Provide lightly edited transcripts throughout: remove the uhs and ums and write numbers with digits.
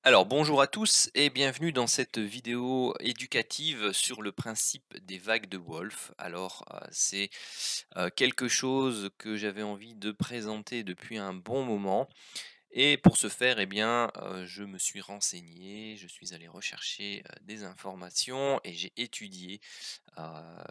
Alors bonjour à tous et bienvenue dans cette vidéo éducative sur le principe des vagues de Wolf. C'est quelque chose que j'avais envie de présenter depuis un bon moment et pour ce faire, je me suis renseigné, je suis allé rechercher, des informations et j'ai étudié,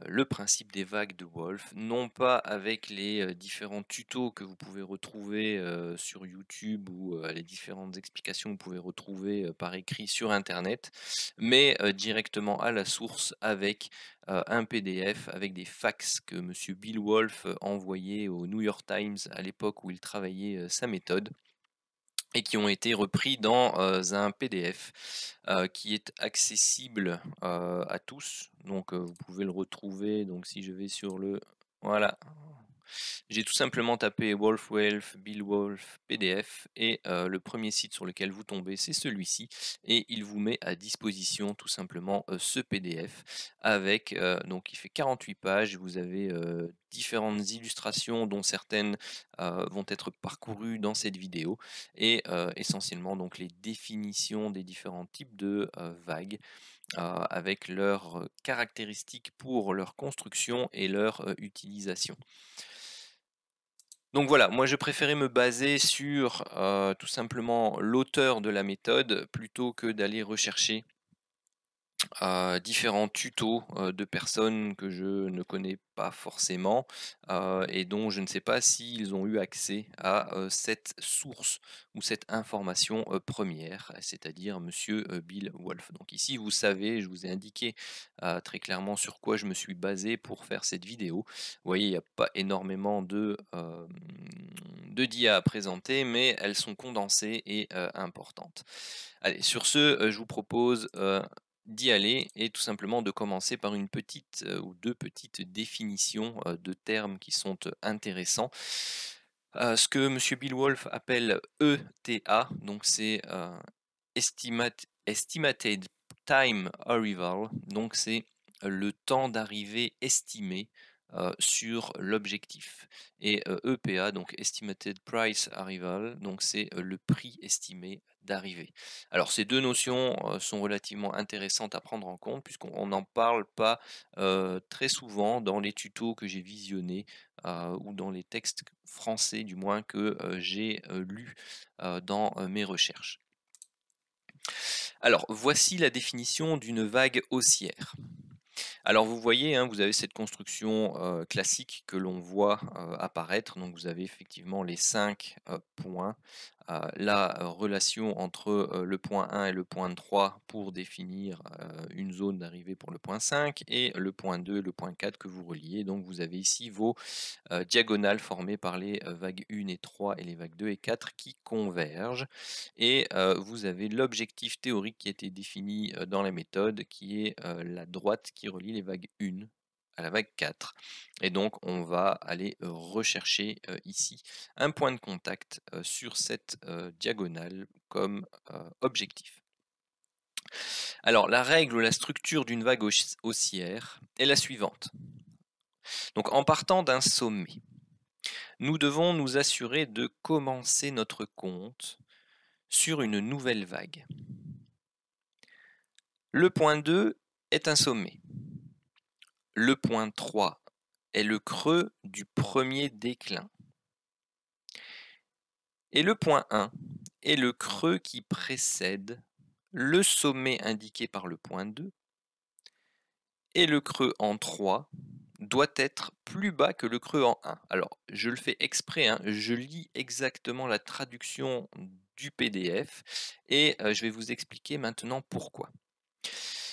le principe des vagues de Wolf. Non pas avec les, différents tutos que vous pouvez retrouver, sur YouTube ou, les différentes explications que vous pouvez retrouver, par écrit sur internet, mais, directement à la source avec, un PDF, avec des fax que monsieur Bill Wolf, envoyait au New York Times à l'époque où il travaillait, sa méthode et qui ont été repris dans, un PDF, qui est accessible, à tous. Vous pouvez le retrouver, donc si je vais sur le voilà, j'ai tout simplement tapé Wolf Welf, Bill Wolf PDF et le premier site sur lequel vous tombez, c'est celui-ci et il vous met à disposition tout simplement, ce PDF avec, donc il fait 48 pages. Vous avez, différentes illustrations dont certaines, vont être parcourues dans cette vidéo et essentiellement donc les définitions des différents types de, vagues, avec leurs, caractéristiques pour leur construction et leur, utilisation. Donc voilà, moi je préférais me baser sur, tout simplement l'auteur de la méthode plutôt que d'aller rechercher différents tutos, de personnes que je ne connais pas forcément, et dont je ne sais pas s'ils ont eu accès à, cette source ou cette information, 1, c'est-à-dire monsieur, Bill Wolf. Donc ici, vous savez, je vous ai indiqué, très clairement sur quoi je me suis basé pour faire cette vidéo. Vous voyez, il n'y a pas énormément de d'IA à présenter, mais elles sont condensées et importantes. Allez, sur ce, je vous propose, d'y aller et tout simplement de commencer par une petite, ou 2 petites définitions, de termes qui sont, intéressants. Ce que monsieur Bill Wolf appelle ETA, donc c'est, Estimated Time Arrival, donc c'est le temps d'arrivée estimé, sur l'objectif et EPA, donc Estimated Price Arrival, donc c'est, le prix estimé d'arrivée. Alors ces 2 notions, sont relativement intéressantes à prendre en compte puisqu'on n'en parle pas, très souvent dans les tutos que j'ai visionnés, ou dans les textes français du moins que, j'ai, lus, dans, mes recherches. Alors, voici la définition d'une vague haussière. Alors vous voyez, hein, vous avez cette construction, classique que l'on voit, apparaître. Donc vous avez effectivement les 5 points, la relation entre, le point 1 et le point 3 pour définir, une zone d'arrivée pour le point 5 et le point 2 et le point 4 que vous reliez. Donc vous avez ici vos, diagonales formées par les, vagues 1 et 3 et les vagues 2 et 4 qui convergent et vous avez l'objectif théorique qui a été défini, dans la méthode qui est, la droite qui relie les vagues 1 à la vague 4 et donc on va aller rechercher, ici un point de contact, sur cette, diagonale comme, objectif. Alors la règle ou la structure d'une vague haussière est la suivante. Donc en partant d'un sommet, nous devons nous assurer de commencer notre compte sur une nouvelle vague. Le point 2 est un sommet. Le point 3 est le creux du premier déclin. Et le point 1 est le creux qui précède le sommet indiqué par le point 2. Et le creux en 3 doit être plus bas que le creux en 1. Alors, je le fais exprès, hein, je lis exactement la traduction du PDF et je vais vous expliquer maintenant pourquoi.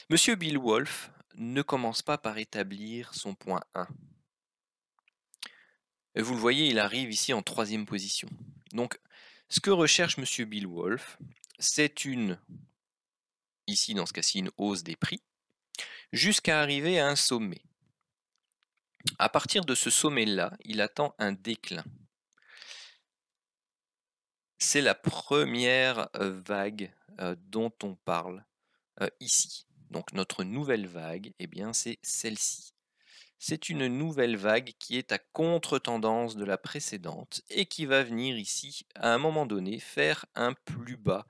Monsieur Bill Wolf ne commence pas par établir son point 1. Vous le voyez, il arrive ici en 3e position. Donc, ce que recherche monsieur Bill Wolf, c'est ici dans ce cas-ci, une hausse des prix, jusqu'à arriver à un sommet. À partir de ce sommet-là, il attend un déclin. C'est la première vague dont on parle ici. Donc notre nouvelle vague, eh bien c'est celle-ci. C'est une nouvelle vague qui est à contre-tendance de la précédente et qui va venir ici, à un moment donné, faire un plus bas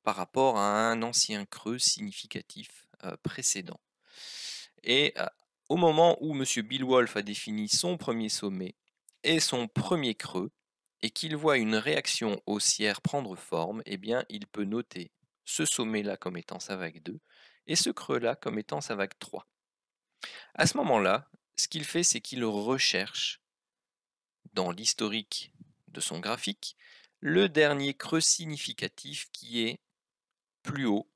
par rapport à un ancien creux significatif précédent. Et au moment où Monsieur Bill Wolf a défini son premier sommet et son premier creux, et qu'il voit une réaction haussière prendre forme, eh bien, il peut noter ce sommet-là comme étant sa vague 2 et ce creux-là comme étant sa vague 3. À ce moment-là, ce qu'il fait, c'est qu'il recherche dans l'historique de son graphique le dernier creux significatif qui est plus haut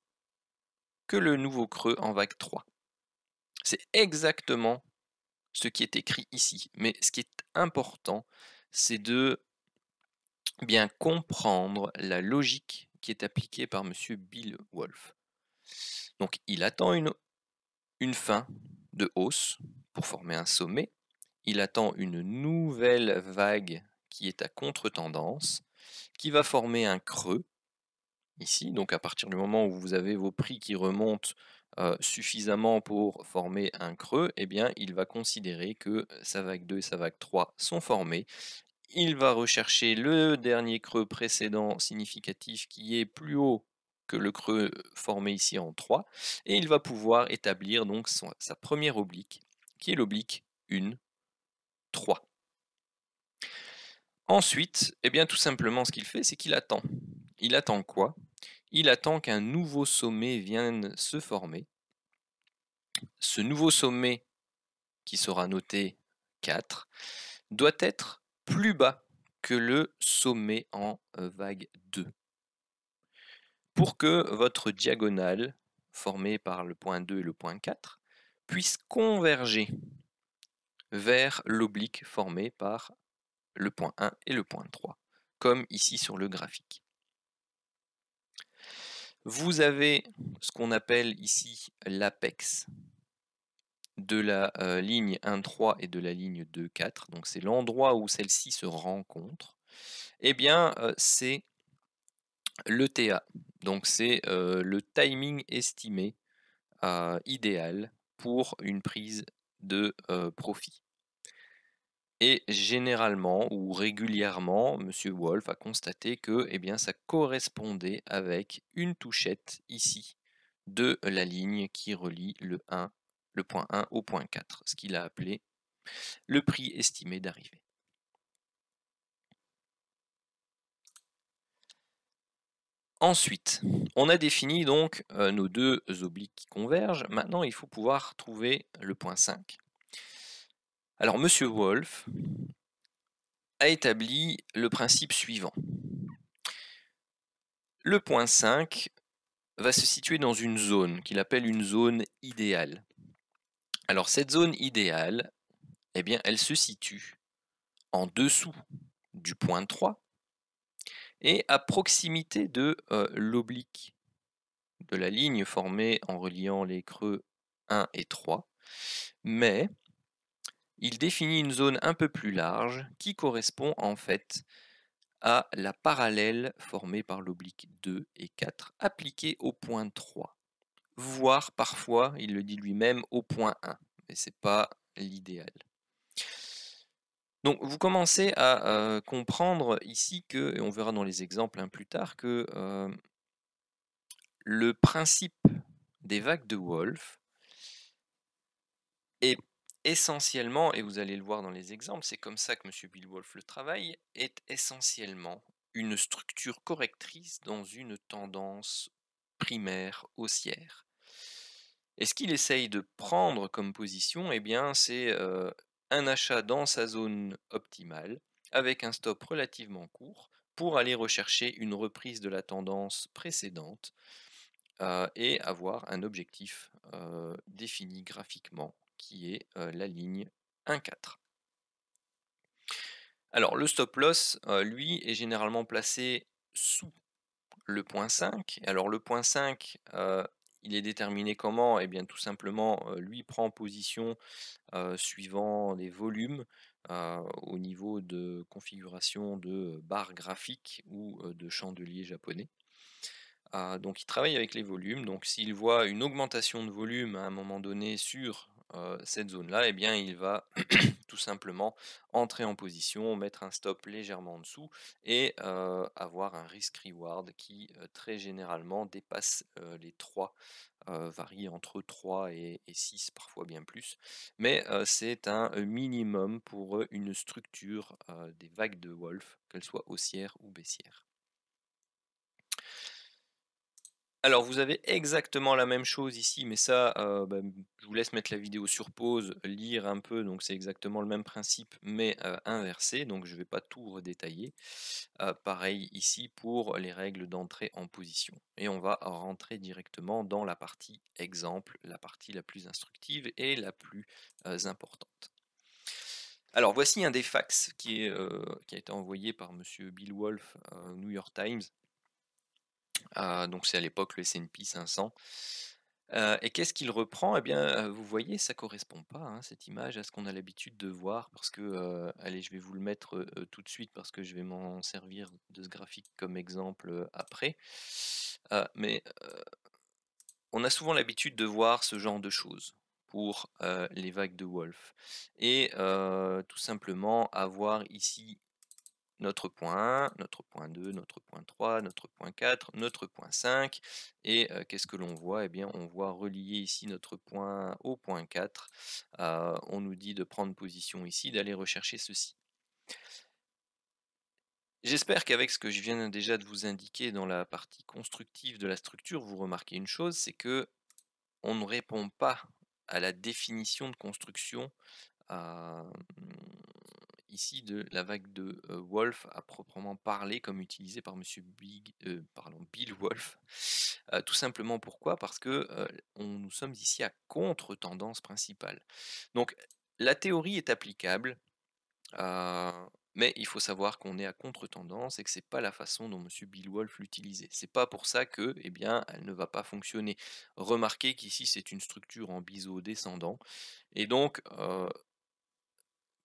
que le nouveau creux en vague 3. C'est exactement ce qui est écrit ici. Mais ce qui est important, c'est de bien comprendre la logique qui est appliquée par Monsieur Bill Wolf. Donc il attend une fin de hausse pour former un sommet. Il attend une nouvelle vague qui est à contre-tendance, qui va former un creux ici. Donc à partir du moment où vous avez vos prix qui remontent suffisamment pour former un creux, eh bien il va considérer que sa vague 2 et sa vague 3 sont formées. Il va rechercher le dernier creux précédent significatif qui est plus haut que le creux formé ici en 3, et il va pouvoir établir donc sa première oblique, qui est l'oblique 1, 3. Ensuite, eh bien tout simplement ce qu'il fait, c'est qu'il attend. Il attend quoi? Il attend qu'un nouveau sommet vienne se former. Ce nouveau sommet, qui sera noté 4, doit être plus bas que le sommet en vague 2. Pour que votre diagonale, formée par le point 2 et le point 4, puisse converger vers l'oblique formée par le point 1 et le point 3, comme ici sur le graphique. Vous avez ce qu'on appelle ici l'apex de la ligne 1,3 et de la ligne 2,4, donc c'est l'endroit où celles-ci se rencontrent. Eh bien, c'est l'ETA, donc c'est le timing estimé idéal pour une prise de profit. Et généralement ou régulièrement, Monsieur Wolf a constaté que eh bien, ça correspondait avec une touchette ici de la ligne qui relie le point 1 au point 4, ce qu'il a appelé le prix estimé d'arrivée. Ensuite, on a défini donc nos deux obliques qui convergent. Maintenant, il faut pouvoir trouver le point 5. Alors, Monsieur Wolf a établi le principe suivant. Le point 5 va se situer dans une zone qu'il appelle une zone idéale. Alors, cette zone idéale, eh bien, elle se situe en dessous du point 3 et à proximité de l'oblique de la ligne formée en reliant les creux 1 et 3, mais il définit une zone un peu plus large qui correspond en fait à la parallèle formée par l'oblique 2 et 4 appliquée au point 3, voire parfois, il le dit lui-même, au point 1, mais ce n'est pas l'idéal. Donc vous commencez à comprendre ici que, et on verra dans les exemples plus tard, que le principe des vagues de Wolf est essentiellement, et vous allez le voir dans les exemples, c'est comme ça que M. Bill Wolf le travaille, est essentiellement une structure correctrice dans une tendance primaire haussière. Et ce qu'il essaye de prendre comme position, eh bien, c'est un achat dans sa zone optimale, avec un stop relativement court, pour aller rechercher une reprise de la tendance précédente et avoir un objectif défini graphiquement qui est la ligne 1,4. Alors le stop loss, lui, est généralement placé sous le point 5. Alors le point 5, il est déterminé comment? Eh bien tout simplement, lui prend position suivant les volumes au niveau de configuration de barre graphique ou de chandelier japonais. Donc il travaille avec les volumes, donc s'il voit une augmentation de volume à un moment donné sur cette zone-là, eh bien, il va tout simplement entrer en position, mettre un stop légèrement en dessous et avoir un risk reward qui très généralement dépasse les 3, varie entre 3 et 6, parfois bien plus. Mais c'est un minimum pour une structure des vagues de Wolf, qu'elles soient haussières ou baissières. Alors vous avez exactement la même chose ici, mais ça, je vous laisse mettre la vidéo sur pause, lire un peu, donc c'est exactement le même principe, mais inversé, donc je ne vais pas tout redétailler. Pareil ici pour les règles d'entrée en position. Et on va rentrer directement dans la partie exemple, la partie la plus instructive et la plus importante. Alors voici un des fax qui a été envoyé par monsieur Bill Wolf au New York Times. Donc c'est à l'époque le S&P 500. Et qu'est-ce qu'il reprend? Eh bien, vous voyez, ça correspond pas, hein, cette image, à ce qu'on a l'habitude de voir parce que, allez, je vais vous le mettre, tout de suite parce que je vais m'en servir de ce graphique comme exemple, après. Mais, on a souvent l'habitude de voir ce genre de choses pour, les vagues de Wolf et tout simplement avoir ici notre point 1, notre point 2, notre point 3, notre point 4, notre point 5 et qu'est-ce que l'on voit? Eh bien, on voit relier ici notre point au point 4. On nous dit de prendre position ici, d'aller rechercher ceci. J'espère qu'avec ce que je viens déjà de vous indiquer dans la partie constructive de la structure, vous remarquez une chose, c'est que on ne répond pas à la définition de construction à, ici de la vague de Wolf à proprement parler, comme utilisé par monsieur Bill Wolf. Tout simplement pourquoi? Parce que nous sommes ici à contre-tendance principale. Donc la théorie est applicable, euh, mais il faut savoir qu'on est à contre-tendance et que c'est pas la façon dont monsieur Bill Wolf l'utilisait. C'est pas pour ça que, eh bien, elle ne va pas fonctionner. Remarquez qu'ici c'est une structure en biseau descendant et donc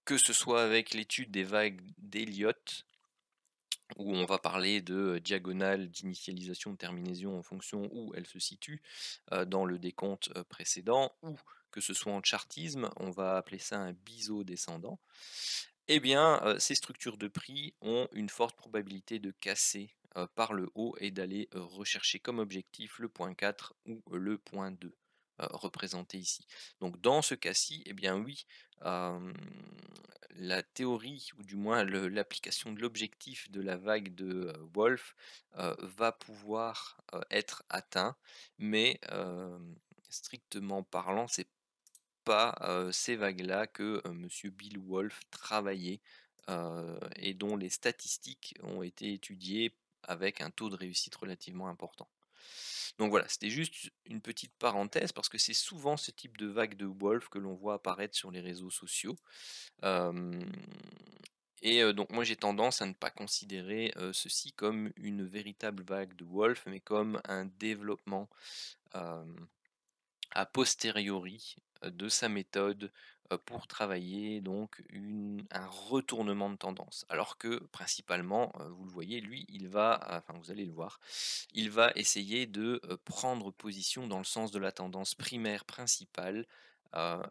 que ce soit avec l'étude des vagues d'Elliott, où on va parler de diagonale d'initialisation de terminaison en fonction où elle se situe dans le décompte précédent, ou que ce soit en chartisme, on va appeler ça un biseau descendant, eh bien ces structures de prix ont une forte probabilité de casser par le haut et d'aller rechercher comme objectif le point 4 ou le point 2 représenté ici. Donc dans ce cas-ci, eh bien oui, la théorie, ou du moins l'application de l'objectif de la vague de Wolf va pouvoir être atteint, mais strictement parlant, c'est pas ces vagues-là que monsieur Bill Wolf travaillait et dont les statistiques ont été étudiées avec un taux de réussite relativement important. Donc voilà, c'était juste une petite parenthèse parce que c'est souvent ce type de vague de Wolf que l'on voit apparaître sur les réseaux sociaux. Et donc moi j'ai tendance à ne pas considérer ceci comme une véritable vague de Wolf, mais comme un développement a posteriori de sa méthode pour travailler donc un retournement de tendance. Alors que principalement, vous le voyez, lui, il va, enfin vous allez le voir, il va essayer de prendre position dans le sens de la tendance primaire principale,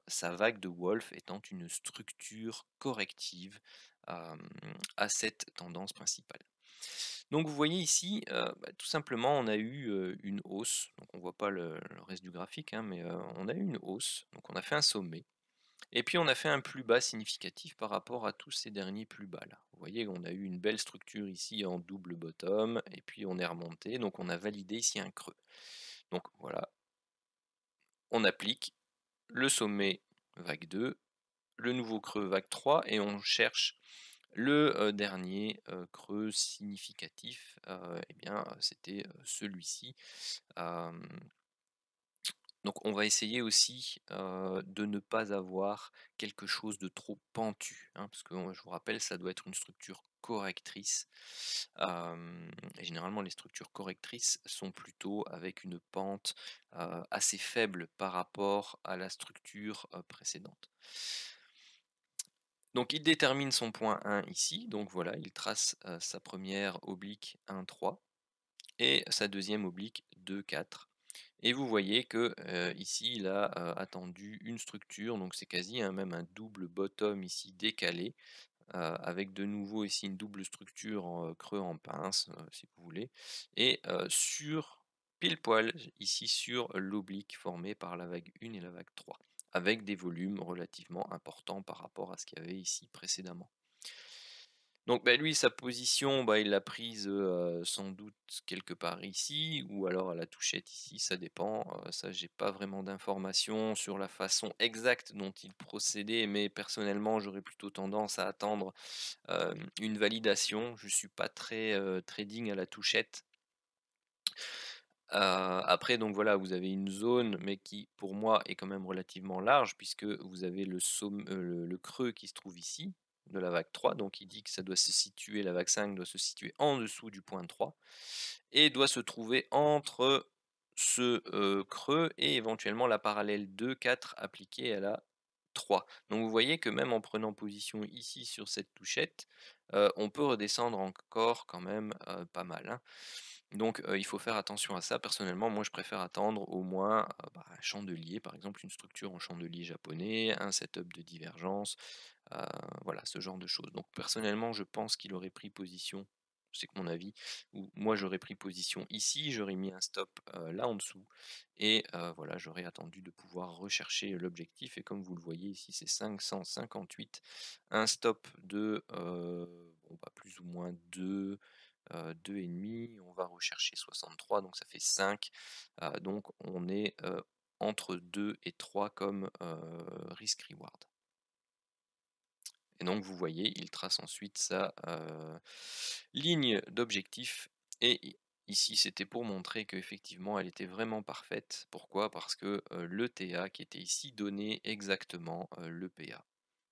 sa vague de Wolf étant une structure corrective à cette tendance principale. Donc vous voyez ici, tout simplement, on a eu une hausse. Donc on ne voit pas le reste du graphique, hein, mais on a eu une hausse. Donc on a fait un sommet. Et puis on a fait un plus bas significatif par rapport à tous ces derniers plus bas là. Vous voyez, on a eu une belle structure ici en double bottom, et puis on est remonté. Donc on a validé ici un creux. Donc voilà, on applique le sommet vague 2, le nouveau creux vague 3, et on cherche le dernier creux significatif, eh bien, c'était celui-ci. Donc on va essayer aussi de ne pas avoir quelque chose de trop pentu, hein, parce que je vous rappelle, ça doit être une structure correctrice. Et généralement, les structures correctrices sont plutôt avec une pente assez faible par rapport à la structure précédente. Donc il détermine son point 1 ici, donc voilà, il trace sa première oblique 1, 3 et sa deuxième oblique 2, 4. Et vous voyez que ici, il a attendu une structure, donc c'est quasi même un double bottom ici décalé, avec de nouveau ici une double structure en creux en pince, si vous voulez, et sur pile poil ici sur l'oblique formé par la vague 1 et la vague 3, avec des volumes relativement importants par rapport à ce qu'il y avait ici précédemment. Donc bah, lui, sa position, bah, il l'a prise sans doute quelque part ici, ou alors à la touchette ici, ça dépend. Ça, j'ai pas vraiment d'informations sur la façon exacte dont il procédait, mais personnellement, j'aurais plutôt tendance à attendre une validation. Je suis pas très trading à la touchette. Après, donc voilà, vous avez une zone, mais qui pour moi est quand même relativement large, puisque vous avez le creux qui se trouve ici, de la vague 3, donc il dit que ça doit se situer, la vague 5 doit se situer en dessous du point 3, et doit se trouver entre ce creux et éventuellement la parallèle 2, 4 appliquée à la 3. Donc vous voyez que même en prenant position ici sur cette touchette, on peut redescendre encore quand même pas mal, hein. Donc il faut faire attention à ça. Personnellement, moi je préfère attendre au moins un chandelier, par exemple une structure en chandelier japonais, un setup de divergence, heu, voilà ce genre de choses. Donc personnellement, je pense qu'il aurait pris position, c'est que mon avis, ou moi j'aurais pris position ici, j'aurais mis un stop là en dessous, et voilà, j'aurais attendu de pouvoir rechercher l'objectif, et comme vous le voyez ici, c'est 558, un stop de bon, bah, plus ou moins 2, 2,5, on va rechercher 63, donc ça fait 5, donc on est entre 2 et 3 comme risk reward. Et donc vous voyez, il trace ensuite sa ligne d'objectif, et ici c'était pour montrer qu'effectivement elle était vraiment parfaite. Pourquoi? Parce que le TA qui était ici donnait exactement le PA.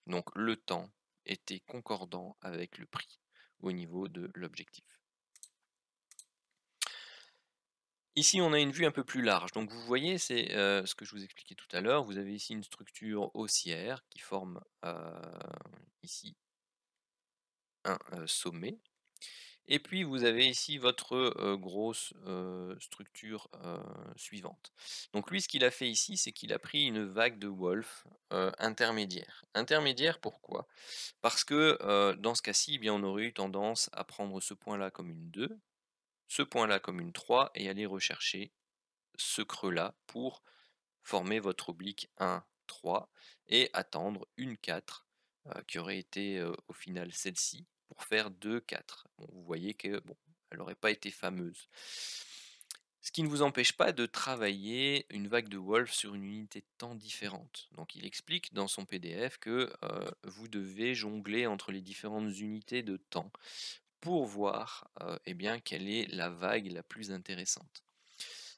Donc le temps était concordant avec le prix au niveau de l'objectif. Ici, on a une vue un peu plus large. Donc vous voyez, c'est ce que je vous expliquais tout à l'heure. Vous avez ici une structure haussière qui forme ici un sommet. Et puis vous avez ici votre grosse structure suivante. Donc lui, ce qu'il a fait ici, c'est qu'il a pris une vague de Wolf intermédiaire. Intermédiaire, pourquoi? Parce que dans ce cas-ci, eh bien, on aurait eu tendance à prendre ce point-là comme une 2, ce point-là comme une 3, et aller rechercher ce creux-là pour former votre oblique 1, 3, et attendre une 4 qui aurait été au final celle-ci, pour faire 2, 4. Bon, vous voyez que bon, elle n'aurait pas été fameuse. Ce qui ne vous empêche pas de travailler une vague de Wolf sur une unité de temps différente. Donc il explique dans son PDF que vous devez jongler entre les différentes unités de temps pour voir eh bien, quelle est la vague la plus intéressante.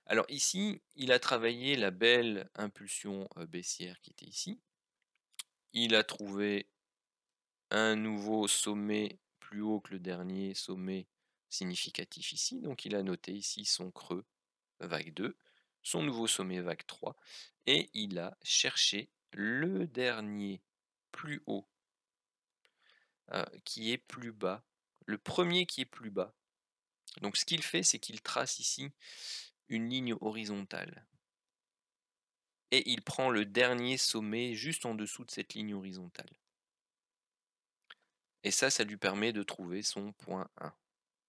Alors ici, il a travaillé la belle impulsion baissière qui était ici. Il a trouvé un nouveau sommet plus haut que le dernier sommet significatif ici. Donc il a noté ici son creux vague 2, son nouveau sommet vague 3, et il a cherché le dernier plus haut qui est plus bas, le premier qui est plus bas. Donc ce qu'il fait, c'est qu'il trace ici une ligne horizontale, et il prend le dernier sommet juste en dessous de cette ligne horizontale. Et ça lui permet de trouver son point 1.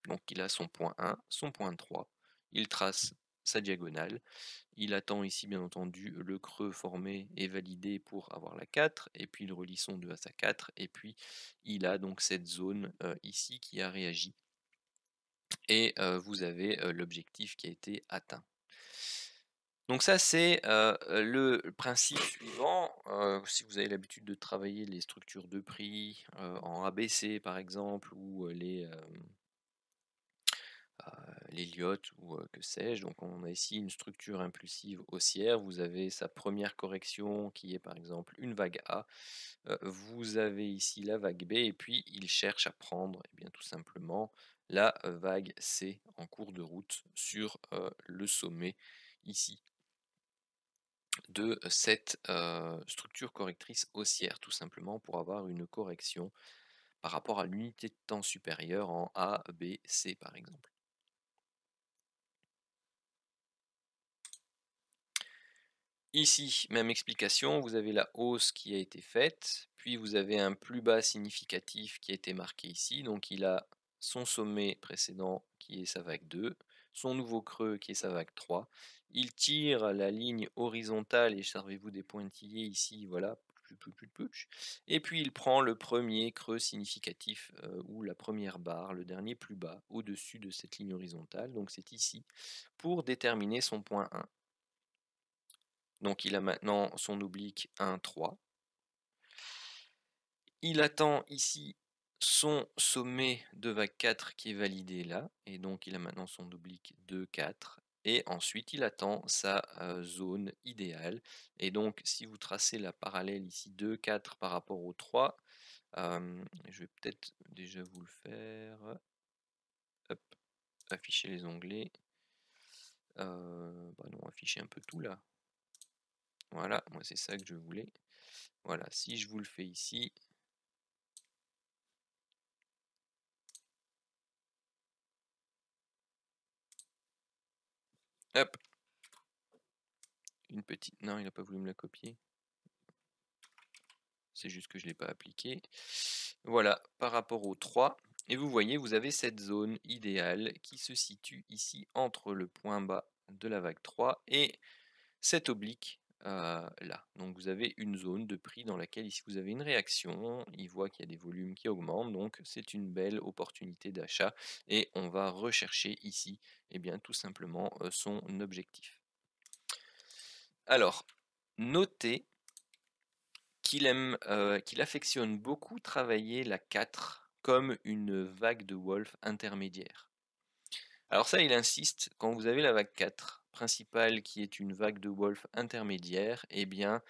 Donc il a son point 1, son point 3, il trace sa diagonale, il attend ici bien entendu le creux formé et validé pour avoir la 4, et puis il relie son 2 à sa 4, et puis il a donc cette zone ici qui a réagi, et vous avez l'objectif qui a été atteint. Donc ça, c'est le principe suivant. Si vous avez l'habitude de travailler les structures de prix en ABC par exemple, ou les Elliott, ou que sais-je. Donc on a ici une structure impulsive haussière. Vous avez sa première correction qui est par exemple une vague A. Vous avez ici la vague B, et puis il cherche à prendre bien tout simplement la vague C en cours de route sur le sommet ici de cette structure correctrice haussière, tout simplement pour avoir une correction par rapport à l'unité de temps supérieure en A, B, C par exemple. Ici, même explication, vous avez la hausse qui a été faite, puis vous avez un plus bas significatif qui a été marqué ici, donc il a son sommet précédent qui est sa vague 2, son nouveau creux qui est sa vague 3, il tire la ligne horizontale et servez-vous des pointillés ici, voilà, et puis il prend le premier creux significatif ou la première barre, le dernier plus bas, au-dessus de cette ligne horizontale, donc c'est ici, pour déterminer son point 1. Donc il a maintenant son oblique 1, 3. Il attend ici son sommet de vague 4 qui est validé là, et donc il a maintenant son oblique 2, 4. Et ensuite il attend sa zone idéale. Et donc si vous tracez la parallèle ici 2, 4 par rapport au 3, je vais peut-être déjà vous le faire. Hop, afficher les onglets. Bah non, afficher un peu tout là. Voilà, moi c'est ça que je voulais. Voilà, si je vous le fais ici, hop, une petite. Non, il n'a pas voulu me la copier. C'est juste que je ne l'ai pas appliqué. Voilà, par rapport au 3. Et vous voyez, vous avez cette zone idéale qui se situe ici entre le point bas de la vague 3 et cet oblique là. Donc vous avez une zone de prix dans laquelle ici vous avez une réaction, il voit qu'il y a des volumes qui augmentent, donc c'est une belle opportunité d'achat et on va rechercher ici eh bien, tout simplement son objectif. Alors, notez qu'il affectionne beaucoup travailler la 4 comme une vague de Wolf intermédiaire. Alors ça, il insiste, quand vous avez la vague 4 principale qui est une vague de Wolf intermédiaire, eh bien,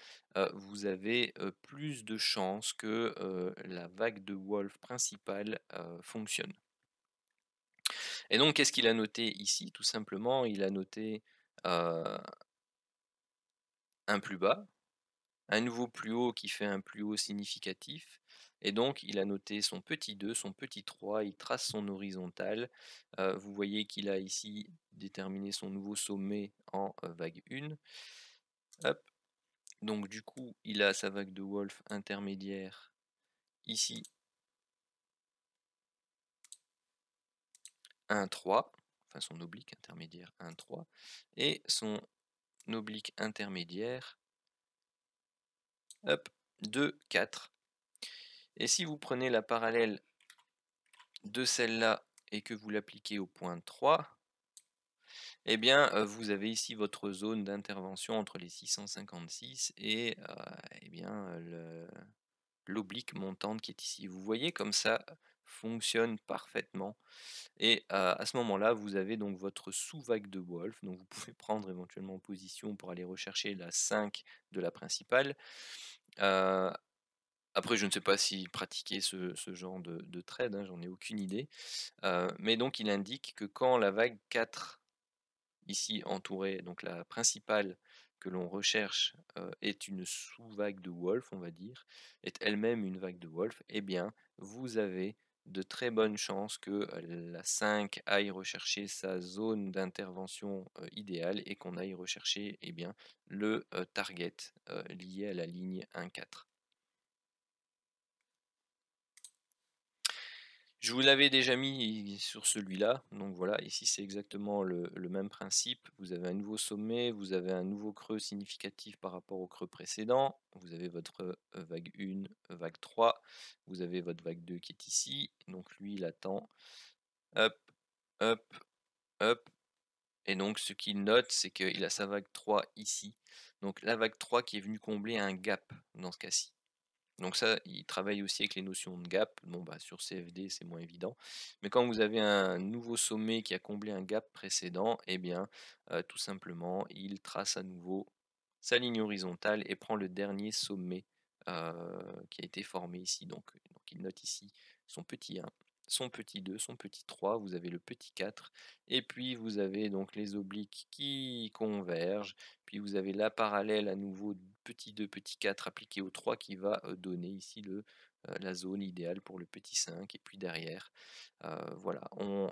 vous avez plus de chances que la vague de Wolf principale fonctionne. Et donc, qu'est-ce qu'il a noté ici? Tout simplement, il a noté un plus bas, un nouveau plus haut qui fait un plus haut significatif, et donc il a noté son petit 2, son petit 3, il trace son horizontale. Vous voyez qu'il a ici déterminé son nouveau sommet en vague 1. Hop. Donc du coup, il a sa vague de Wolf intermédiaire ici, 1, 3, enfin son oblique intermédiaire 1, 3, et son oblique intermédiaire, hop, 2, 4. Et si vous prenez la parallèle de celle-là et que vous l'appliquez au point 3, eh bien, vous avez ici votre zone d'intervention entre les 656 et eh bien, l'oblique montante qui est ici. Vous voyez comme ça fonctionne parfaitement. Et à ce moment-là, vous avez donc votre sous-vague de Wolf. Donc vous pouvez prendre éventuellement position pour aller rechercher la 5 de la principale. Après, je ne sais pas si pratiquer ce genre de trade, hein, j'en ai aucune idée. Mais donc il indique que quand la vague 4 ici entourée, donc la principale que l'on recherche est une sous-vague de Wolf, on va dire, est elle-même une vague de Wolf, eh bien, vous avez de très bonnes chances que la 5 aille rechercher sa zone d'intervention idéale et qu'on aille rechercher eh bien, le target lié à la ligne 1,4. Je vous l'avais déjà mis sur celui-là, donc voilà, ici c'est exactement le même principe. Vous avez un nouveau sommet, vous avez un nouveau creux significatif par rapport au creux précédent, vous avez votre vague 1, vague 3, vous avez votre vague 2 qui est ici, donc lui il attend, hop, hop, hop, et donc ce qu'il note c'est qu'il a sa vague 3 ici, donc la vague 3 qui est venue combler un gap dans ce cas-ci. Donc ça, il travaille aussi avec les notions de gap. Bon, bah, sur CFD, c'est moins évident. Mais quand vous avez un nouveau sommet qui a comblé un gap précédent, eh bien, tout simplement, il trace à nouveau sa ligne horizontale et prend le dernier sommet qui a été formé ici. Donc il note ici son petit 1, son petit 2, son petit 3, vous avez le petit 4, et puis vous avez donc les obliques qui convergent, puis vous avez la parallèle à nouveau petit 2, petit 4 appliqué au 3 qui va donner ici la zone idéale pour le petit 5, et puis derrière, voilà, on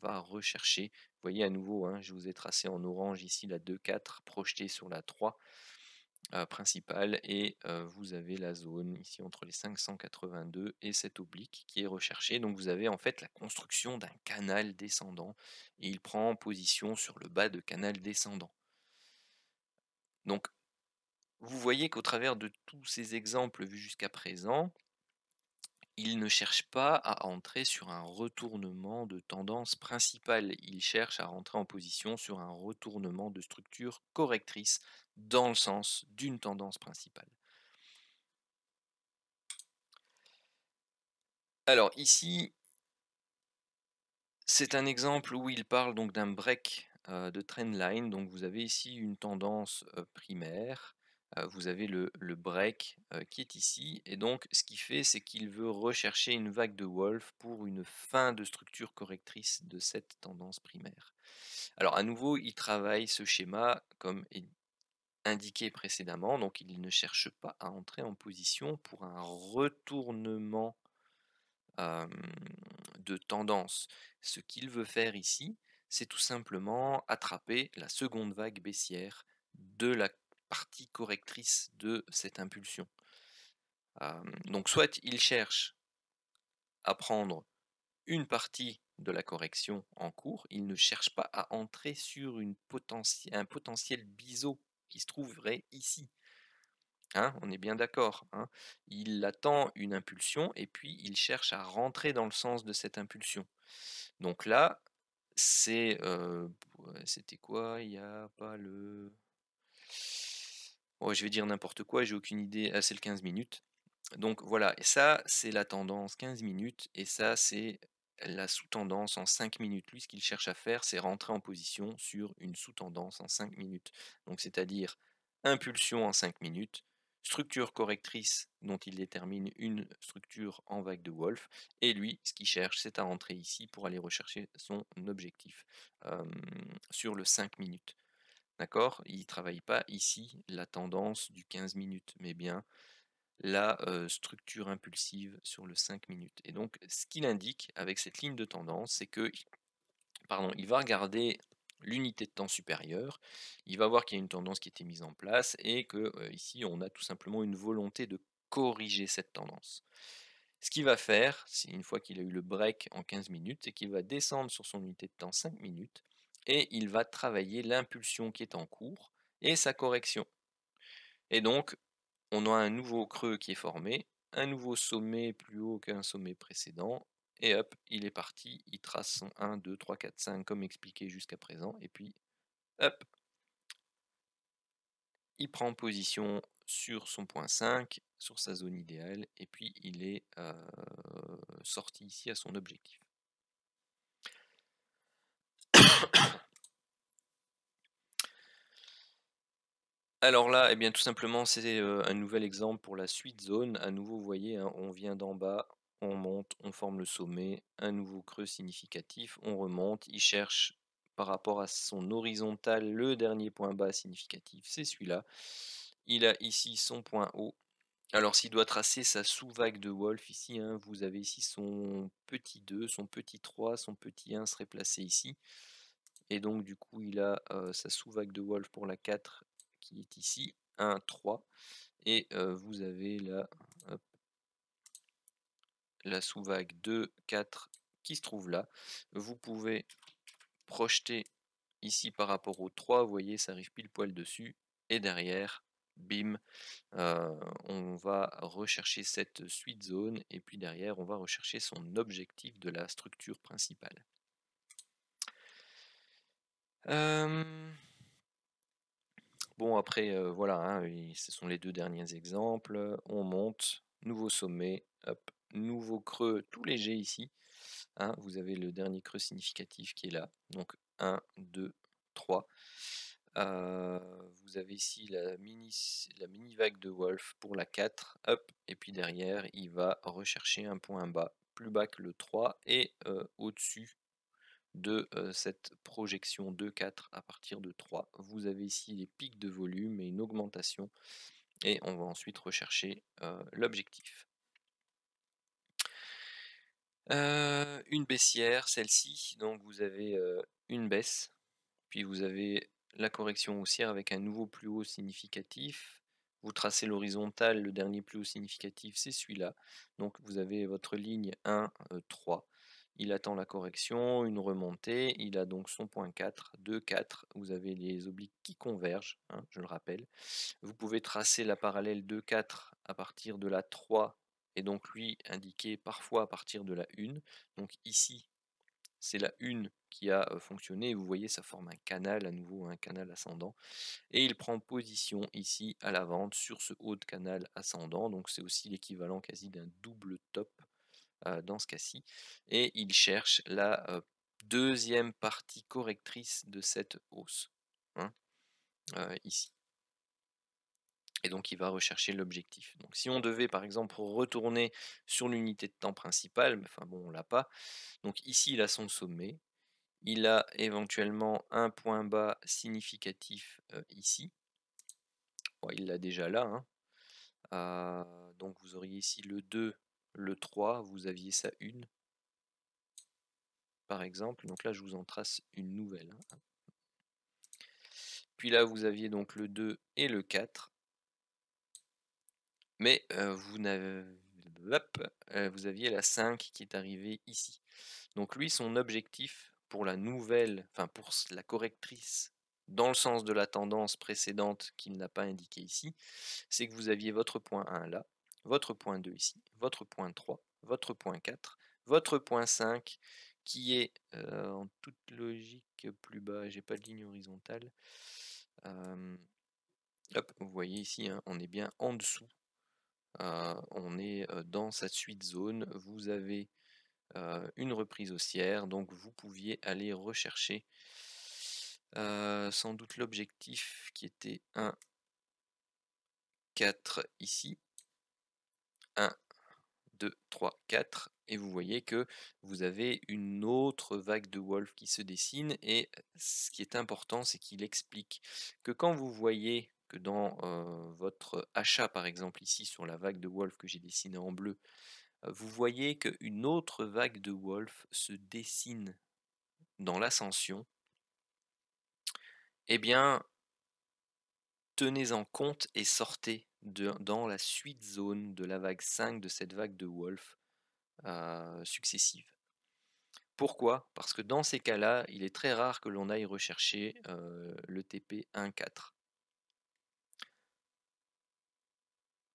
va rechercher, vous voyez à nouveau, hein, je vous ai tracé en orange ici la 2, 4 projetée sur la 3, principale et vous avez la zone ici entre les 582 et cette oblique qui est recherchée. Donc vous avez en fait la construction d'un canal descendant et il prend position sur le bas de canal descendant. Donc vous voyez qu'au travers de tous ces exemples vus jusqu'à présent, il ne cherche pas à entrer sur un retournement de tendance principale, il cherche à rentrer en position sur un retournement de structure correctrice dans le sens d'une tendance principale. Alors ici, c'est un exemple où il parle donc d'un break de trendline. Donc vous avez ici une tendance primaire, vous avez le break qui est ici, et donc ce qu'il fait, c'est qu'il veut rechercher une vague de Wolff pour une fin de structure correctrice de cette tendance primaire. Alors à nouveau, il travaille ce schéma comme indiqué précédemment, donc il ne cherche pas à entrer en position pour un retournement de tendance. Ce qu'il veut faire ici, c'est tout simplement attraper la seconde vague baissière de la partie correctrice de cette impulsion. Donc soit il cherche à prendre une partie de la correction en cours, il ne cherche pas à entrer sur un potentiel biseau qui se trouverait ici. Hein, on est bien d'accord. Hein. Il attend une impulsion et puis il cherche à rentrer dans le sens de cette impulsion. Donc là, c'était quoi? Il y a pas le je vais dire n'importe quoi, j'ai aucune idée. Ah, c'est le 15 minutes. Donc voilà, et ça, c'est la tendance 15 minutes et ça, c'est la sous-tendance en 5 minutes. Lui, ce qu'il cherche à faire, c'est rentrer en position sur une sous-tendance en 5 minutes. Donc c'est-à-dire impulsion en 5 minutes, structure correctrice dont il détermine une structure en vague de Wolff, et lui, ce qu'il cherche, c'est à rentrer ici pour aller rechercher son objectif sur le 5 minutes. D'accord? Il ne travaille pas ici la tendance du 15 minutes, mais bien la structure impulsive sur le 5 minutes. Et donc, ce qu'il indique avec cette ligne de tendance, c'est que, pardon, il va regarder l'unité de temps supérieure, il va voir qu'il y a une tendance qui a été mise en place et que ici, on a tout simplement une volonté de corriger cette tendance. Ce qu'il va faire, c'est une fois qu'il a eu le break en 15 minutes, c'est qu'il va descendre sur son unité de temps 5 minutes et il va travailler l'impulsion qui est en cours et sa correction. Et donc, on a un nouveau creux qui est formé, un nouveau sommet plus haut qu'un sommet précédent, et hop, il est parti, il trace son 1, 2, 3, 4, 5 comme expliqué jusqu'à présent, et puis hop, il prend position sur son point 5, sur sa zone idéale, et puis il est sorti ici à son objectif. Alors là, eh bien, tout simplement, c'est un nouvel exemple pour la suite zone. À nouveau, vous voyez, hein, on vient d'en bas, on monte, on forme le sommet, un nouveau creux significatif, on remonte, il cherche par rapport à son horizontale le dernier point bas significatif, c'est celui-là. Il a ici son point haut. Alors s'il doit tracer sa sous-vague de Wolff ici, hein, vous avez ici son petit 2, son petit 3, son petit 1 serait placé ici. Et donc du coup il a sa sous-vague de Wolff pour la 4 qui est ici, 1, 3. Et vous avez la sous-vague 2, 4 qui se trouve là. Vous pouvez projeter ici par rapport au 3, vous voyez ça arrive pile poil dessus. Et derrière, bim, on va rechercher cette suite zone et puis derrière on va rechercher son objectif de la structure principale. Bon après voilà, hein, ce sont les deux derniers exemples. On monte, nouveau sommet, hop, nouveau creux tout léger ici. Hein, vous avez le dernier creux significatif qui est là. Donc 1, 2, 3. Vous avez ici la mini vague de Wolff pour la 4. Hop, et puis derrière, il va rechercher un point bas, plus bas que le 3 et au-dessus de cette projection 2-4 à partir de 3. Vous avez ici les pics de volume et une augmentation. Et on va ensuite rechercher l'objectif. Une baissière, celle-ci, donc vous avez une baisse, puis vous avez la correction haussière avec un nouveau plus haut significatif, vous tracez l'horizontale, le dernier plus haut significatif, c'est celui-là. Donc vous avez votre ligne 1, 3. Il attend la correction, une remontée, il a donc son point 4, 2, 4. Vous avez les obliques qui convergent, hein, je le rappelle. Vous pouvez tracer la parallèle 2, 4 à partir de la 3 et donc lui indiquer parfois à partir de la 1. Donc ici, c'est la 1 qui a fonctionné. Vous voyez, ça forme un canal, à nouveau un canal ascendant. Et il prend position ici à la vente sur ce haut de canal ascendant. Donc c'est aussi l'équivalent quasi d'un double top dans ce cas-ci. Et il cherche la deuxième partie correctrice de cette hausse, hein, ici. Et donc il va rechercher l'objectif. Donc si on devait par exemple retourner sur l'unité de temps principale, mais enfin bon on l'a pas. Donc ici il a son sommet, il a éventuellement un point bas significatif ici. Bon, il l'a déjà là, hein. Donc vous auriez ici le 2, le 3, vous aviez ça 1 par exemple. Donc là je vous en trace une nouvelle, hein. Puis là vous aviez donc le 2 et le 4. Mais vous aviez la 5 qui est arrivée ici. Donc lui, son objectif pour la nouvelle, enfin pour la correctrice dans le sens de la tendance précédente qu'il n'a pas indiqué ici, c'est que vous aviez votre point 1 là, votre point 2 ici, votre point 3, votre point 4, votre point 5 qui est en toute logique plus bas, j'ai pas de ligne horizontale. Hop, vous voyez ici, hein, on est bien en dessous. On est dans cette suite zone, vous avez une reprise haussière, donc vous pouviez aller rechercher sans doute l'objectif qui était 1, 4 ici, 1, 2, 3, 4, et vous voyez que vous avez une autre vague de Wolf qui se dessine, et ce qui est important, c'est qu'il explique que quand vous voyez que dans votre achat, par exemple ici sur la vague de Wolf que j'ai dessinée en bleu, vous voyez qu'une autre vague de Wolf se dessine dans l'ascension, eh bien, tenez en compte et sortez dans la suite zone de la vague 5 de cette vague de Wolf successive. Pourquoi? Parce que dans ces cas-là, il est très rare que l'on aille rechercher le TP 1,4.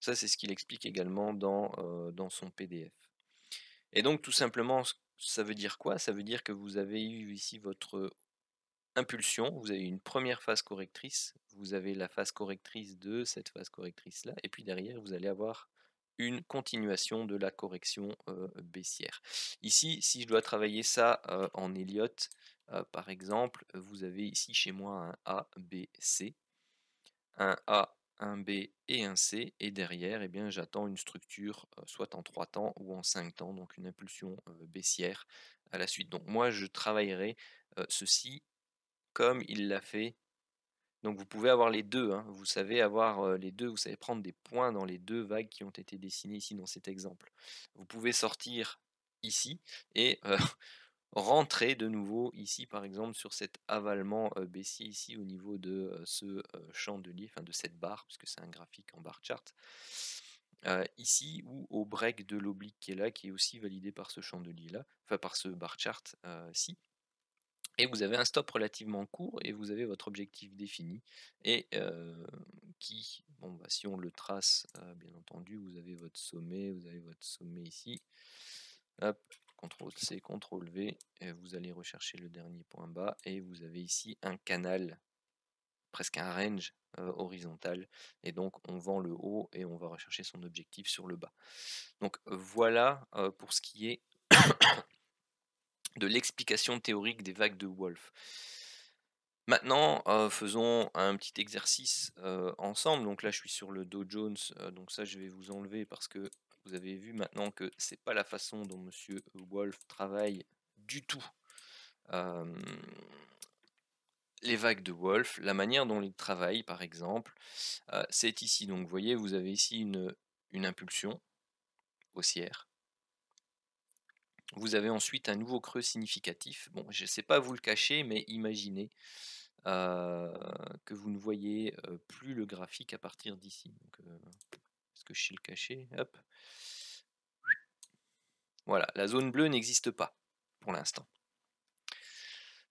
Ça, c'est ce qu'il explique également dans son PDF. Et donc, tout simplement, ça veut dire quoi? Ça veut dire que vous avez eu ici votre impulsion, vous avez une première phase correctrice, vous avez la phase correctrice de cette phase correctrice là, et puis derrière vous allez avoir une continuation de la correction baissière. Ici, si je dois travailler ça en Elliott, par exemple, vous avez ici chez moi un A, B, C, un A, un B et un C, et derrière, eh bien, j'attends une structure soit en 3 temps ou en 5 temps, donc une impulsion baissière à la suite. Donc moi, je travaillerai ceci comme il l'a fait. Donc vous pouvez avoir les deux, hein. Vous savez avoir les deux, vous savez prendre des points dans les deux vagues qui ont été dessinées ici dans cet exemple. Vous pouvez sortir ici et rentrer de nouveau ici par exemple sur cet avalement baissier ici au niveau de ce chandelier, enfin de cette barre, puisque c'est un graphique en bar chart. Ici ou au break de l'oblique qui est là, qui est aussi validé par ce chandelier là, enfin par ce bar chart ci. Et vous avez un stop relativement court et vous avez votre objectif défini et qui, bon, bah, si on le trace, bien entendu, vous avez votre sommet ici. Hop, CTRL-C, CTRL-V, et vous allez rechercher le dernier point bas et vous avez ici un canal, presque un range horizontal, et donc on vend le haut et on va rechercher son objectif sur le bas. Donc voilà pour ce qui est de l'explication théorique des vagues de Wolf. Maintenant, faisons un petit exercice ensemble. Donc là, je suis sur le Dow Jones, donc ça, je vais vous enlever parce que vous avez vu maintenant que c'est pas la façon dont Monsieur Wolf travaille du tout. Les vagues de Wolf, la manière dont il travaille, par exemple, c'est ici. Donc, vous voyez, vous avez ici une impulsion haussière. Vous avez ensuite un nouveau creux significatif. Bon, je ne sais pas vous le cacher, mais imaginez que vous ne voyez plus le graphique à partir d'ici. Est-ce que je sais le cacher? Hop. Voilà, la zone bleue n'existe pas pour l'instant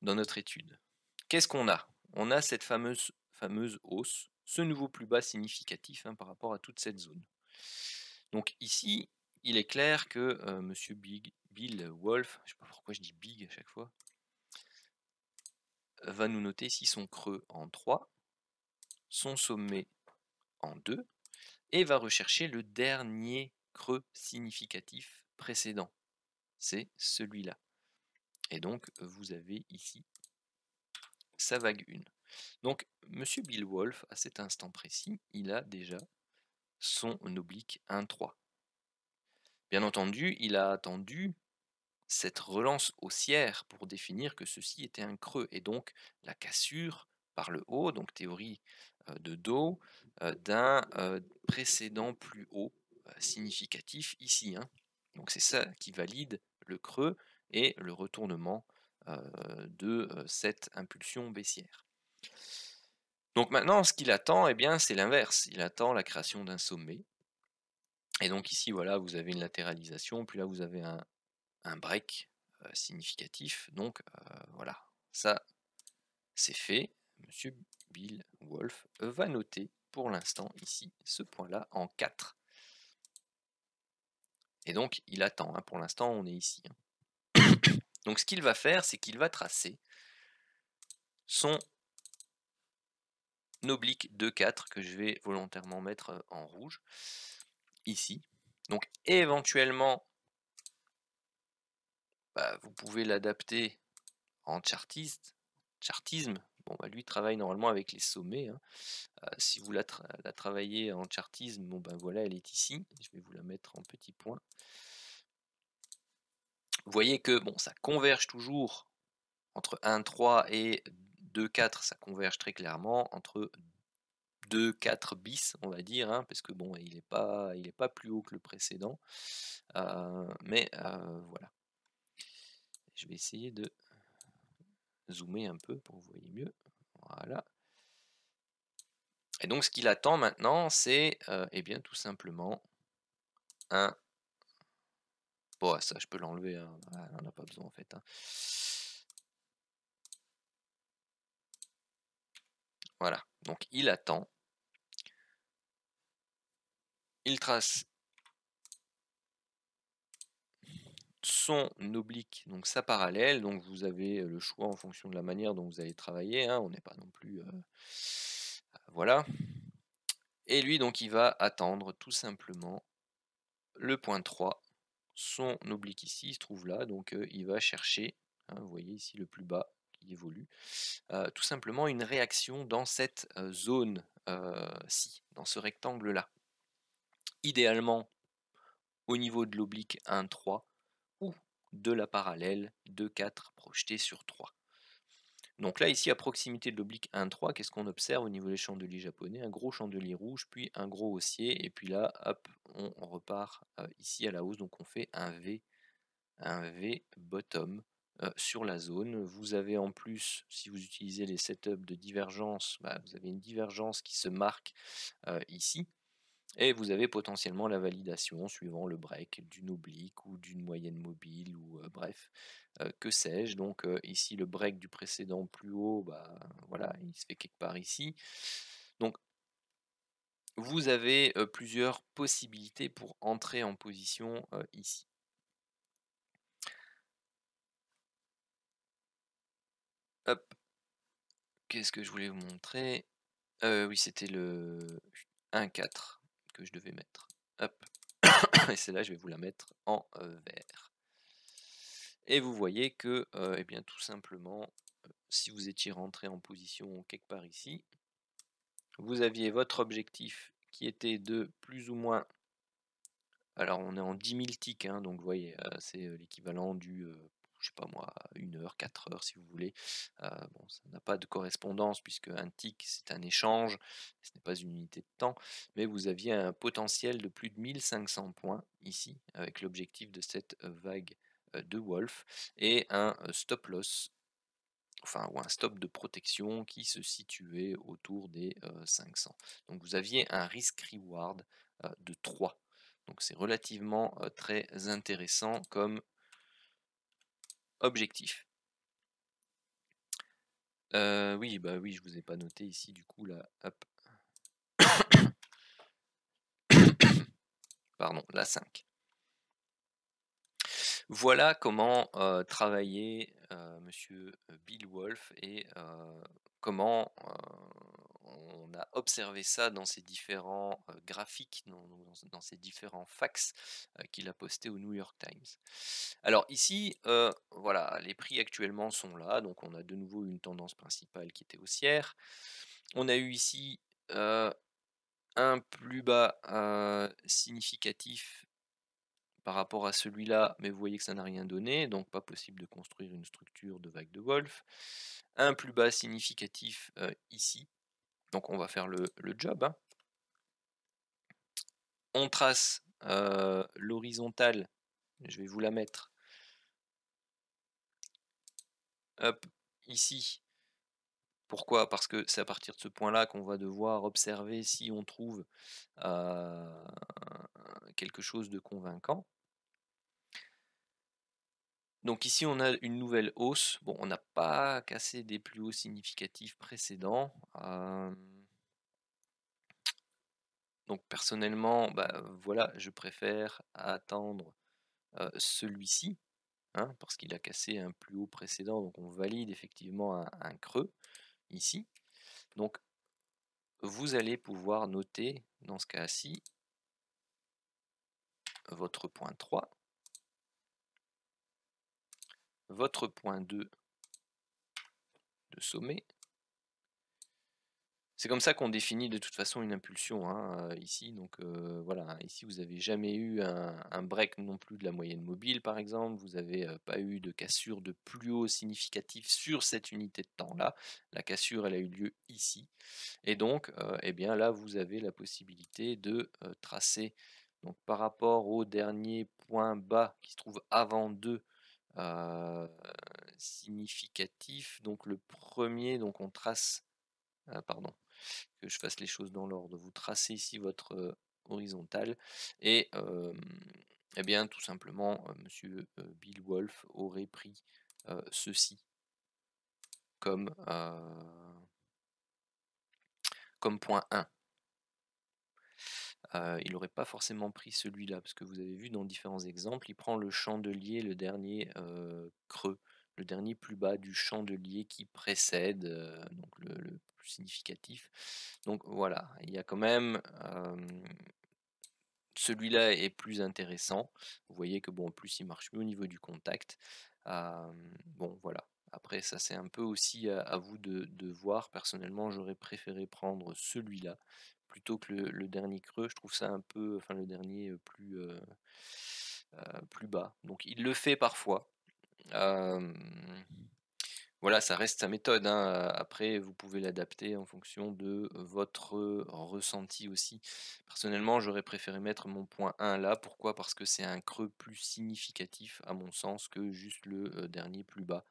dans notre étude. Qu'est-ce qu'on a? On a cette fameuse hausse, ce nouveau plus bas significatif par rapport à toute cette zone. Donc ici, il est clair que Monsieur Bill Wolf, je ne sais pas pourquoi je dis Big à chaque fois, va nous noter ici son creux en 3, son sommet en 2, et va rechercher le dernier creux significatif précédent. C'est celui-là. Et donc, vous avez ici sa vague 1. Donc, Monsieur Bill Wolf, à cet instant précis, il a déjà son oblique 1,3. Bien entendu, il a attendu cette relance haussière pour définir que ceci était un creux, et donc la cassure par le haut, donc théorie de dos, d'un précédent plus haut significatif ici. Donc c'est ça qui valide le creux et le retournement de cette impulsion baissière. Donc maintenant, ce qu'il attend, eh bien, c'est l'inverse. Il attend la création d'un sommet. Et donc ici, voilà, vous avez une latéralisation, puis là, vous avez un break significatif. Donc voilà, ça, c'est fait. Monsieur Bill Wolf va noter pour l'instant ici ce point-là en 4. Et donc, il attend. Pour l'instant, on est ici. Donc, ce qu'il va faire, c'est qu'il va tracer son oblique 2,4 que je vais volontairement mettre en rouge ici. Donc, éventuellement, vous pouvez l'adapter en chartisme. Bon, lui travaille normalement avec les sommets. Si vous la travaillez en chartisme, bon voilà, elle est ici. Je vais vous la mettre en petit point. Vous voyez que bon, ça converge toujours entre 1,3 et 2,4, ça converge très clairement. Entre 2,4 bis, on va dire, parce que bon, il est pas plus haut que le précédent. Mais voilà. Je vais essayer de zoomer un peu pour que vous voyez mieux. Voilà. Et donc ce qu'il attend maintenant, c'est eh bien tout simplement un... Bon, ça je peux l'enlever, on n'en a pas besoin en fait. Voilà, donc il attend. Il trace son oblique, donc sa parallèle, donc vous avez le choix en fonction de la manière dont vous allez travailler, on n'est pas non plus... voilà. Et lui, donc, il va attendre tout simplement le point 3. Son oblique ici, il se trouve là, donc il va chercher, vous voyez ici le plus bas qui évolue, tout simplement une réaction dans cette zone-ci, dans ce rectangle-là. Idéalement, au niveau de l'oblique 1,3 ou de la parallèle 2,4 projetée sur 3. Donc là, ici, à proximité de l'oblique 1,3, qu'est-ce qu'on observe au niveau des chandeliers japonais? Un gros chandelier rouge, puis un gros haussier, et puis là, hop, on repart ici à la hausse, donc on fait un V bottom sur la zone. Vous avez en plus, si vous utilisez les setups de divergence, vous avez une divergence qui se marque ici, et vous avez potentiellement la validation suivant le break d'une oblique ou d'une moyenne mobile, ou bref, que sais-je. Donc ici le break du précédent plus haut, voilà, il se fait quelque part ici. Donc vous avez plusieurs possibilités pour entrer en position ici. Hop, qu'est-ce que je voulais vous montrer? Oui, c'était le 1,4 que je devais mettre. Hop, et celle-là, je vais vous la mettre en vert. Et vous voyez que, eh bien, tout simplement, si vous étiez rentré en position quelque part ici, vous aviez votre objectif qui était de plus ou moins, alors on est en 10 000 ticks, donc vous voyez, c'est l'équivalent du, je sais pas moi, 1 heure, 4 heures si vous voulez. Bon, ça n'a pas de correspondance puisque un tick c'est un échange, ce n'est pas une unité de temps, mais vous aviez un potentiel de plus de 1500 points ici, avec l'objectif de cette vague de Wolf, et un stop loss enfin, ou un stop de protection qui se situait autour des 500. Donc vous aviez un risk-reward de 3. Donc c'est relativement très intéressant comme objectif. Oui, bah oui, je vous ai pas noté ici du coup là, hop. Pardon, la 5. Voilà comment travaillait monsieur Bill Wolf et comment on a observé ça dans ces différents graphiques, dans ces différents fax qu'il a postés au New York Times. Alors ici, voilà, les prix actuellement sont là, donc on a de nouveau une tendance principale qui était haussière. On a eu ici un plus bas significatif par rapport à celui-là, mais vous voyez que ça n'a rien donné, donc pas possible de construire une structure de vague de Wolf. Un plus bas significatif ici, donc on va faire le job. Hein. On trace l'horizontale, je vais vous la mettre. Hop, ici. Pourquoi? Parce que c'est à partir de ce point-là qu'on va devoir observer si on trouve quelque chose de convaincant. Donc ici on a une nouvelle hausse. Bon, on n'a pas cassé des plus hauts significatifs précédents. Donc personnellement, bah, voilà, je préfère attendre celui-ci, hein, parce qu'il a cassé un plus haut précédent, donc on valide effectivement un creux ici. Donc vous allez pouvoir noter dans ce cas-ci votre point 3, votre point 2 de sommet. C'est comme ça qu'on définit de toute façon une impulsion hein, ici. Donc voilà, ici vous n'avez jamais eu un break non plus de la moyenne mobile par exemple. Vous n'avez pas eu de cassure de plus haut significatif sur cette unité de temps là. La cassure elle a eu lieu ici. Et donc eh bien là vous avez la possibilité de tracer donc par rapport au dernier point bas qui se trouve avant 2 significatif. Donc le premier, donc on trace, pardon, que je fasse les choses dans l'ordre. Vous tracez ici votre horizontale et eh bien tout simplement monsieur Bill Wolf aurait pris ceci comme, comme point 1. Il n'aurait pas forcément pris celui-là, parce que vous avez vu dans différents exemples, il prend le chandelier, le dernier creux, le dernier plus bas du chandelier qui précède, donc le plus significatif. Donc voilà, il y a quand même celui-là est plus intéressant. Vous voyez que bon, en plus il marche mieux au niveau du contact. Bon voilà. Après ça c'est un peu aussi à vous de voir. Personnellement j'aurais préféré prendre celui-là plutôt que le dernier creux. Je trouve ça un peu, enfin le dernier plus bas. Donc il le fait parfois. Voilà, ça reste sa méthode, hein. Après, vous pouvez l'adapter en fonction de votre ressenti aussi. Personnellement, j'aurais préféré mettre mon point 1 là. Pourquoi? Parce que c'est un creux plus significatif, à mon sens, que juste le dernier plus bas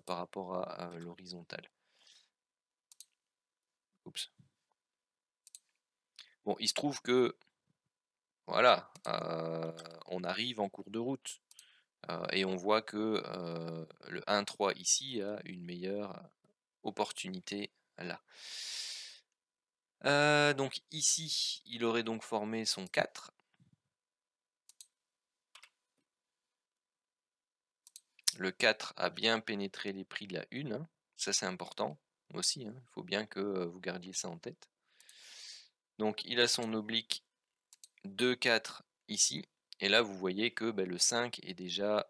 par rapport à l'horizontale. Oups. Bon, il se trouve que, voilà, on arrive en cours de route. Et on voit que le 1-3 ici a une meilleure opportunité là. Donc ici, il aurait donc formé son 4. Le 4 a bien pénétré les prix de la 1. Hein. Ça c'est important aussi. Hein. Il faut bien que vous gardiez ça en tête. Donc il a son oblique 2-4 ici. Et là vous voyez que le 5 est déjà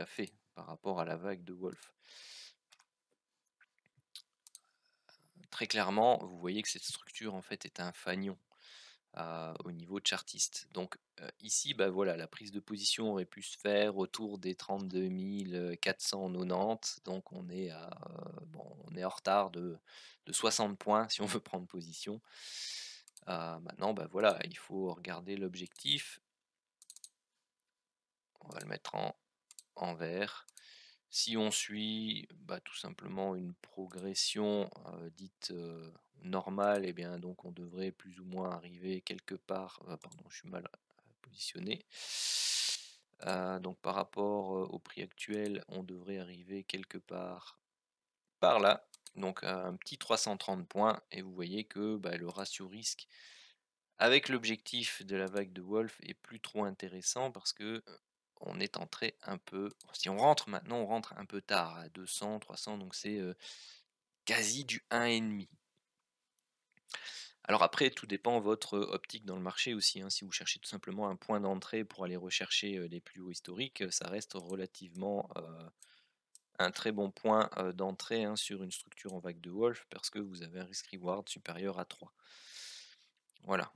fait par rapport à la vague de Wolf. Très clairement, vous voyez que cette structure en fait est un fanion au niveau chartiste. Donc ici, voilà, la prise de position aurait pu se faire autour des 32 490. Donc on est on est en retard de 60 points si on veut prendre position. Maintenant, voilà, il faut regarder l'objectif. On va le mettre en vert. Si on suit, tout simplement une progression, dite, normale, et bien donc on devrait plus ou moins arriver quelque part, pardon, je suis mal, positionné. Donc par rapport, au prix actuel, on devrait arriver quelque part par là, donc à un petit 330 points, et vous voyez que, le ratio risque avec l'objectif de la vague de Wolf est plus trop intéressant parce que, on est entré un peu, si on rentre maintenant, on rentre un peu tard à 200-300, donc c'est, quasi du 1,5. Alors après, tout dépend votre optique dans le marché aussi, hein. Si vous cherchez tout simplement un point d'entrée pour aller rechercher, les plus hauts historiques, ça reste relativement, un très bon point, d'entrée, hein, sur une structure en vague de Wolf parce que vous avez un risk reward supérieur à 3. Voilà.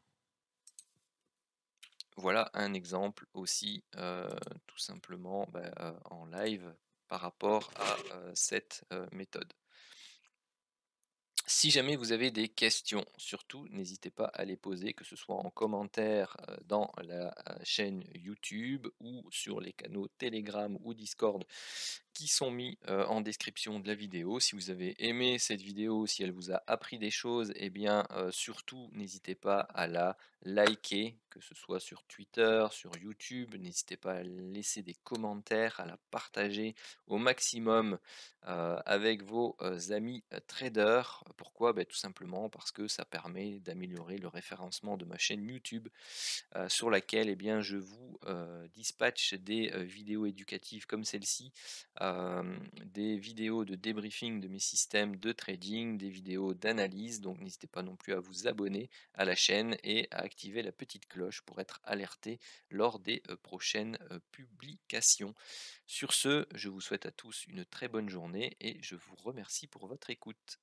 Voilà un exemple aussi, tout simplement, en live par rapport à, cette, méthode. Si jamais vous avez des questions, surtout n'hésitez pas à les poser, que ce soit en commentaire, dans la, chaîne YouTube ou sur les canaux Telegram ou Discord qui sont mis, en description de la vidéo. Si vous avez aimé cette vidéo, si elle vous a appris des choses, eh bien, surtout n'hésitez pas à la liker, que ce soit sur Twitter, sur YouTube. N'hésitez pas à laisser des commentaires, à la partager au maximum, avec vos, amis, traders. Pourquoi? Tout simplement parce que ça permet d'améliorer le référencement de ma chaîne YouTube, sur laquelle, eh bien, je vous, dispatche des, vidéos éducatives comme celle-ci, des vidéos de débriefing de mes systèmes de trading, des vidéos d'analyse. Donc n'hésitez pas non plus à vous abonner à la chaîne et à activer la petite cloche pour être alerté lors des, prochaines, publications. Sur ce, je vous souhaite à tous une très bonne journée et je vous remercie pour votre écoute.